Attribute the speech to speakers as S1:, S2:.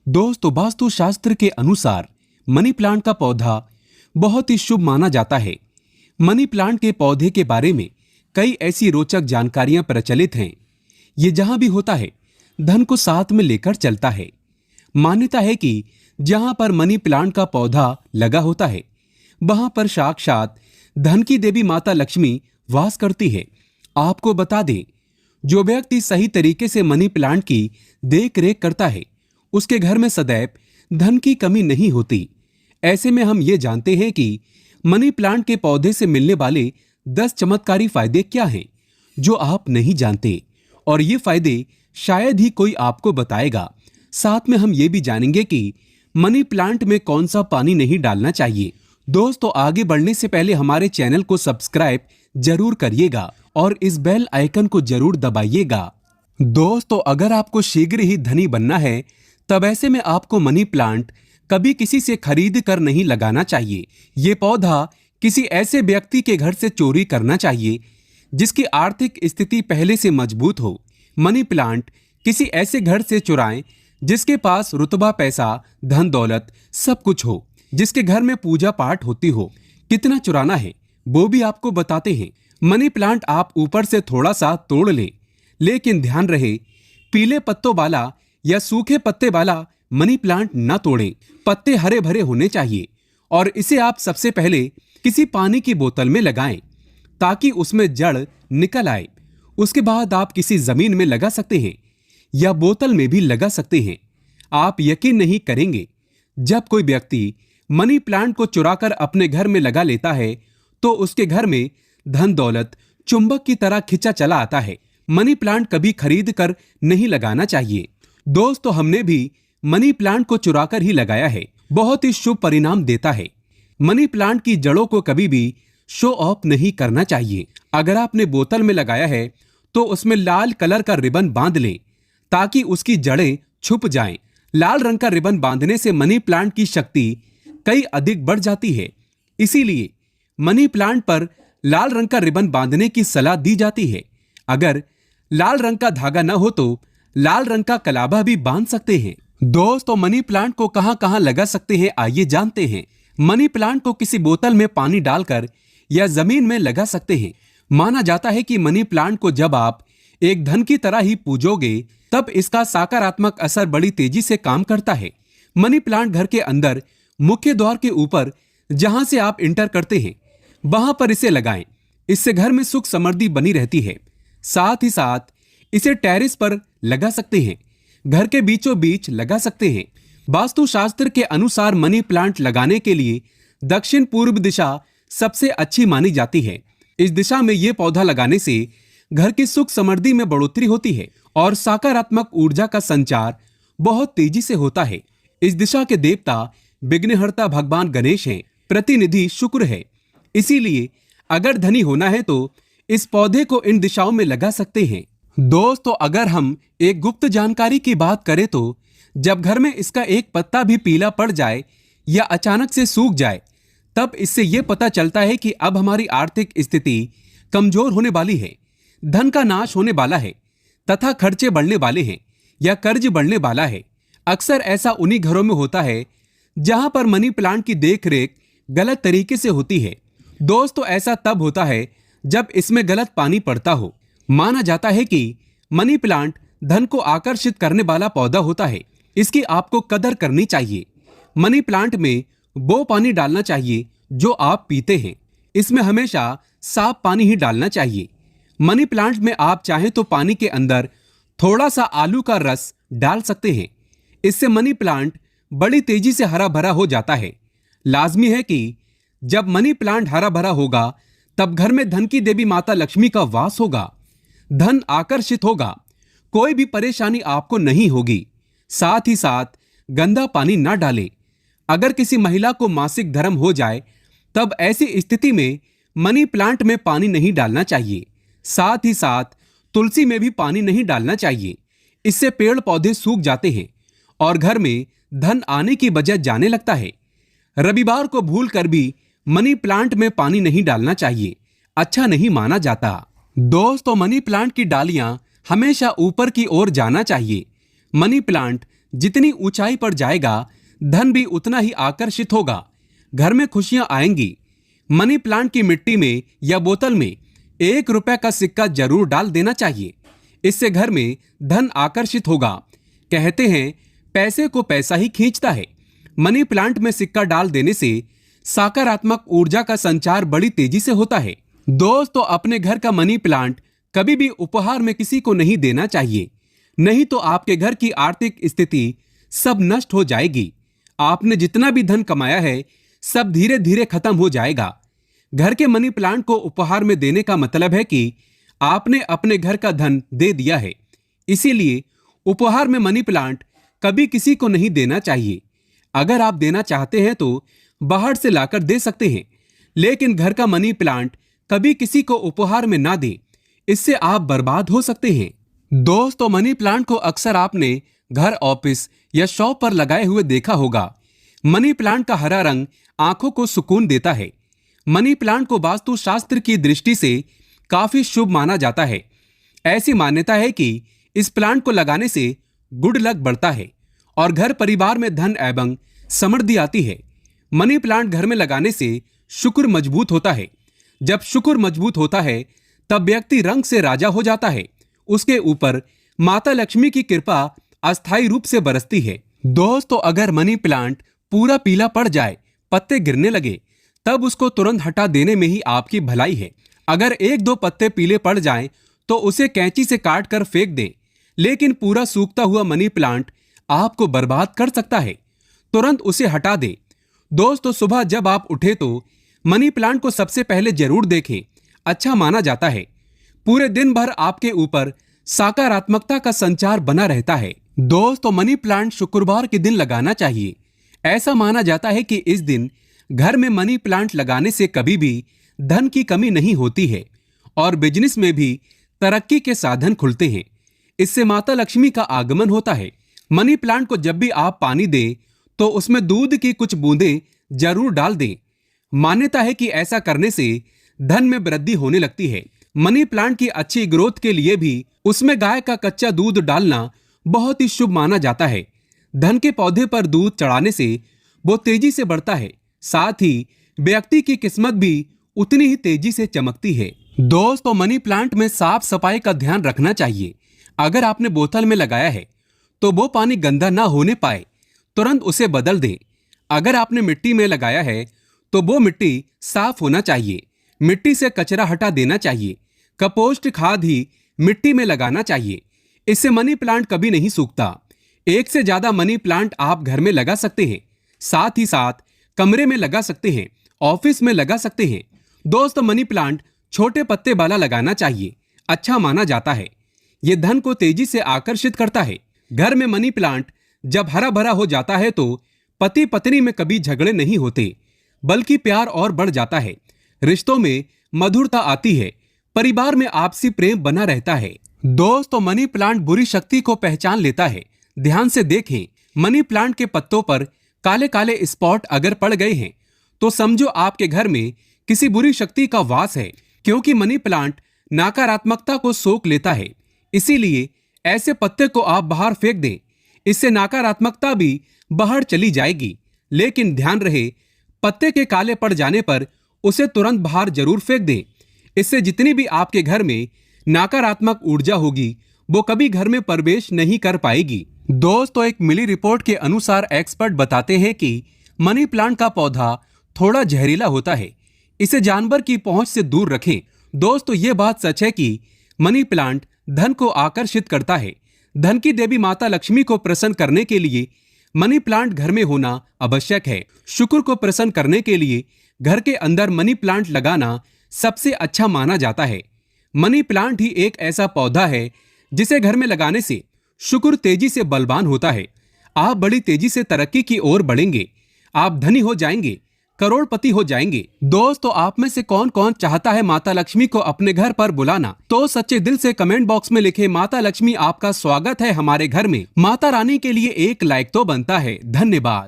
S1: दोस्तों, वास्तु शास्त्र के अनुसार मनी प्लांट का पौधा बहुत ही शुभ माना जाता है। मनी प्लांट के पौधे के बारे में कई ऐसी रोचक जानकारियां प्रचलित हैं। ये जहां भी होता है, धन को साथ में लेकर चलता है। मान्यता है कि जहां पर मनी प्लांट का पौधा लगा होता है, वहां पर साक्षात धन की देवी माता लक्ष्मी वास करती है। आपको बता दें, जो व्यक्ति सही तरीके से मनी प्लांट की देख रेख करता है, उसके घर में सदैव धन की कमी नहीं होती। ऐसे में हम ये जानते हैं कि मनी प्लांट के पौधे से मिलने वाले 10 चमत्कारी फायदे क्या हैं, जो आप नहीं जानते, और ये फायदे शायद ही कोई आपको बताएगा। साथ में हम ये भी जानेंगे कि मनी प्लांट में कौन सा पानी नहीं डालना चाहिए। दोस्तों, आगे बढ़ने से पहले हमारे चैनल को सब्सक्राइब जरूर करिएगा और इस बेल आइकन को जरूर दबाइएगा। दोस्तों, अगर आपको शीघ्र ही धनी बनना है, तब ऐसे में आपको मनी प्लांट कभी किसी से खरीद कर नहीं लगाना चाहिए। ये पौधा किसी ऐसे व्यक्ति के घर से चोरी करना चाहिए जिसकी आर्थिक स्थिति पहले से मजबूत हो। मनी प्लांट किसी ऐसे घर से चुराएं जिसके पास रुतबा, पैसा, धन दौलत सब कुछ हो, जिसके घर में पूजा पाठ होती हो। कितना चुराना है वो भी आपको बताते हैं। मनी प्लांट आप ऊपर से थोड़ा सा तोड़ लें, लेकिन ध्यान रहे, पीले पत्तों वाला या सूखे पत्ते वाला मनी प्लांट न तोड़ें। पत्ते हरे भरे होने चाहिए और इसे आप सबसे पहले किसी पानी की बोतल में लगाएं ताकि उसमें जड़ निकल आए। उसके बाद आप किसी जमीन में लगा सकते हैं या बोतल में भी लगा सकते हैं। आप यकीन नहीं करेंगे, जब कोई व्यक्ति मनी प्लांट को चुराकर अपने घर में लगा लेता है तो उसके घर में धन दौलत चुंबक की तरह खिंचा चला आता है। मनी प्लांट कभी खरीद कर नहीं लगाना चाहिए। दोस्तों, हमने भी मनी प्लांट को चुराकर ही लगाया है, बहुत ही शुभ परिणाम देता है। मनी प्लांट की जड़ों को कभी भी शो ऑफ नहीं करना चाहिए। अगर आपने बोतल में लगाया है तो उसमें लाल कलर का रिबन बांध लें ताकि उसकी जड़ें छुप जाएं। लाल रंग का रिबन बांधने से मनी प्लांट की शक्ति कई अधिक बढ़ जाती है। इसीलिए मनी प्लांट पर लाल रंग का रिबन बांधने की सलाह दी जाती है। अगर लाल रंग का धागा न हो तो लाल रंग का कलाबा भी बांध सकते हैं। दोस्तों, मनी प्लांट को कहां कहां लगा सकते हैं, आइए जानते हैं। मनी प्लांट को किसी बोतल में पानी डालकर या जमीन में लगा सकते हैं। माना जाता है कि मनी प्लांट को जब आप एक धन की तरह ही पूजोगे, तब इसका सकारात्मक असर बड़ी तेजी से काम करता है। मनी प्लांट घर के अंदर मुख्य द्वार के ऊपर जहां से आप इंटर करते हैं, वहां पर इसे लगाएं। इससे घर में सुख समृद्धि बनी रहती है। साथ ही साथ इसे टेरेस पर लगा सकते हैं, घर के बीचों बीच लगा सकते हैं। वास्तु शास्त्र के अनुसार मनी प्लांट लगाने के लिए दक्षिण पूर्व दिशा सबसे अच्छी मानी जाती है। इस दिशा में यह पौधा लगाने से घर की सुख समृद्धि में बढ़ोतरी होती है और सकारात्मक ऊर्जा का संचार बहुत तेजी से होता है। इस दिशा के देवता विघ्नहर्ता भगवान गणेश हैं, प्रतिनिधि शुक्र है। इसीलिए अगर धनी होना है तो इस पौधे को इन दिशाओं में लगा सकते हैं। दोस्तों, अगर हम एक गुप्त जानकारी की बात करें तो जब घर में इसका एक पत्ता भी पीला पड़ जाए या अचानक से सूख जाए, तब इससे यह पता चलता है कि अब हमारी आर्थिक स्थिति कमजोर होने वाली है, धन का नाश होने वाला है तथा खर्चे बढ़ने वाले हैं या कर्ज बढ़ने वाला है। अक्सर ऐसा उन्हीं घरों में होता है जहां पर मनी प्लांट की देखरेख गलत तरीके से होती है। दोस्तों, ऐसा तब होता है जब इसमें गलत पानी पड़ता हो। माना जाता है कि मनी प्लांट धन को आकर्षित करने वाला पौधा होता है। इसकी आपको कदर करनी चाहिए। मनी प्लांट में वो पानी डालना चाहिए जो आप पीते हैं। इसमें हमेशा साफ पानी ही डालना चाहिए। मनी प्लांट में आप चाहें तो पानी के अंदर थोड़ा सा आलू का रस डाल सकते हैं। इससे मनी प्लांट बड़ी तेजी से हरा भरा हो जाता है। लाजमी है कि जब मनी प्लांट हरा भरा होगा, तब घर में धन की देवी माता लक्ष्मी का वास होगा, धन आकर्षित होगा, कोई भी परेशानी आपको नहीं होगी। साथ ही साथ गंदा पानी ना डालें। अगर किसी महिला को मासिक धर्म हो जाए, तब ऐसी स्थिति में मनी प्लांट में पानी नहीं डालना चाहिए। साथ ही साथ तुलसी में भी पानी नहीं डालना चाहिए। इससे पेड़ पौधे सूख जाते हैं और घर में धन आने की बजाय जाने लगता है। रविवार को भूल कर भी मनी प्लांट में पानी नहीं डालना चाहिए, अच्छा नहीं माना जाता। दोस्तों, मनी प्लांट की डालियां हमेशा ऊपर की ओर जाना चाहिए। मनी प्लांट जितनी ऊंचाई पर जाएगा धन भी उतना ही आकर्षित होगा। घर में खुशियां आएंगी। मनी प्लांट की मिट्टी में या बोतल में 1 रुपए का सिक्का जरूर डाल देना चाहिए। इससे घर में धन आकर्षित होगा। कहते हैं पैसे को पैसा ही खींचता है। मनी प्लांट में सिक्का डाल देने से सकारात्मक ऊर्जा का संचार बड़ी तेजी से होता है। दोस्तों, अपने घर का मनी प्लांट कभी भी उपहार में किसी को नहीं देना चाहिए, नहीं तो आपके घर की आर्थिक स्थिति सब नष्ट हो जाएगी। आपने जितना भी धन कमाया है सब धीरे धीरे खत्म हो जाएगा। घर के मनी प्लांट को उपहार में देने का मतलब है कि आपने अपने घर का धन दे दिया है। इसीलिए उपहार में मनी प्लांट कभी किसी को नहीं देना चाहिए। अगर आप देना चाहते हैं तो बाहर से लाकर दे सकते हैं, लेकिन घर का मनी प्लांट कभी किसी को उपहार में ना दें, इससे आप बर्बाद हो सकते हैं। दोस्तों, मनी प्लांट को अक्सर आपने घर, ऑफिस या शॉप पर लगाए हुए देखा होगा। मनी प्लांट का हरा रंग आंखों को सुकून देता है। मनी प्लांट को वास्तु शास्त्र की दृष्टि से काफी शुभ माना जाता है। ऐसी मान्यता है कि इस प्लांट को लगाने से गुड लक बढ़ता है और घर परिवार में धन एवं समृद्धि आती है। मनी प्लांट घर में लगाने से शुक्र मजबूत होता है। जब शुक्र मजबूत होता है तब व्यक्ति रंग से राजा हो जाता है। उसके ऊपर माता लक्ष्मी की कृपा अस्थायी रूप से बरसती है। दोस्तों, अगर मनी प्लांट पूरा पीला पड़ जाए, पत्ते गिरने लगे, तब उसको तुरंत हटा देने में ही आपकी भलाई है। अगर 1-2 पत्ते पीले पड़ जाएं, तो उसे कैंची से काट कर फेंक दें, लेकिन पूरा सूखता हुआ मनी प्लांट आपको बर्बाद कर सकता है। तुरंत उसे हटा दें। दोस्तों, सुबह जब आप उठे तो मनी प्लांट को सबसे पहले जरूर देखें। अच्छा माना जाता है। पूरे दिन भर आपके ऊपर सकारात्मकता का संचार बना रहता है। दोस्तों, मनी प्लांट शुक्रवार के दिन लगाना चाहिए। ऐसा माना जाता है कि इस दिन घर में मनी प्लांट लगाने से कभी भी धन की कमी नहीं होती है और बिजनेस में भी तरक्की के साधन खुलते हैं। इससे माता लक्ष्मी का आगमन होता है। मनी प्लांट को जब भी आप पानी दें तो उसमें दूध की कुछ बूंदें जरूर डाल दें। मान्यता है कि ऐसा करने से धन में वृद्धि होने लगती है। मनी प्लांट की अच्छी ग्रोथ के लिए भी उसमें गाय का कच्चा दूध डालना बहुत ही शुभ माना जाता है। धन के पौधे पर दूध चढ़ाने से वो तेजी से बढ़ता है। साथ ही व्यक्ति की किस्मत भी उतनी ही तेजी से चमकती है। दोस्तों, मनी प्लांट में साफ सफाई का ध्यान रखना चाहिए। अगर आपने बोतल में लगाया है तो वो पानी गंदा ना होने पाए, तुरंत उसे बदल दें। अगर आपने मिट्टी में लगाया है तो वो मिट्टी साफ होना चाहिए। मिट्टी से कचरा हटा देना चाहिए। कंपोस्ट खाद ही मिट्टी में लगाना चाहिए। इससे मनी प्लांट कभी नहीं सूखता। 1 से ज्यादा मनी प्लांट आप घर में लगा सकते हैं। साथ ही साथ कमरे में लगा सकते हैं, ऑफिस में लगा सकते हैं। दोस्तों, मनी प्लांट छोटे पत्ते वाला लगाना चाहिए। अच्छा माना जाता है। यह धन को तेजी से आकर्षित करता है। घर में मनी प्लांट जब हरा भरा हो जाता है तो पति पत्नी में कभी झगड़े नहीं होते, बल्कि प्यार और बढ़ जाता है। रिश्तों में मधुरता आती है। परिवार में आपसी प्रेम बना रहता है। दोस्तों, मनी प्लांट बुरी शक्ति को पहचान लेता है। ध्यान से देखें, मनी प्लांट के पत्तों पर काले काले स्पॉट अगर पड़ गए हैं तो समझो आपके घर में किसी बुरी शक्ति का वास है, क्योंकि मनी प्लांट नकारात्मकता को सोख लेता है। इसीलिए ऐसे पत्ते को आप बाहर फेंक दें। इससे नकारात्मकता भी बाहर चली जाएगी। लेकिन ध्यान रहे, पत्ते के काले पड़ जाने पर उसे तुरंत बाहर जरूर फेंक दें। इससे जितनी भी आपके घर में नकारात्मक ऊर्जा होगी वो कभी घर में प्रवेश नहीं कर पाएगी। दोस्तों, एक मिली रिपोर्ट के अनुसार एक्सपर्ट बताते हैं कि मनी प्लांट का पौधा थोड़ा जहरीला होता है। इसे जानवर की पहुंच से दूर रखें। दोस्तों, ये बात सच है कि मनी प्लांट धन को आकर्षित करता है। धन की देवी माता लक्ष्मी को प्रसन्न करने के लिए मनी प्लांट घर में होना आवश्यक है। शुक्र को प्रसन्न करने के लिए घर के अंदर मनी प्लांट लगाना सबसे अच्छा माना जाता है। मनी प्लांट ही एक ऐसा पौधा है जिसे घर में लगाने से शुक्र तेजी से बलवान होता है। आप बड़ी तेजी से तरक्की की ओर बढ़ेंगे। आप धनी हो जाएंगे, करोड़पति हो जाएंगे। दोस्तों, आप में से कौन कौन चाहता है माता लक्ष्मी को अपने घर पर बुलाना? तो सच्चे दिल से कमेंट बॉक्स में लिखे, माता लक्ष्मी आपका स्वागत है हमारे घर में। माता रानी के लिए एक लाइक तो बनता है। धन्यवाद।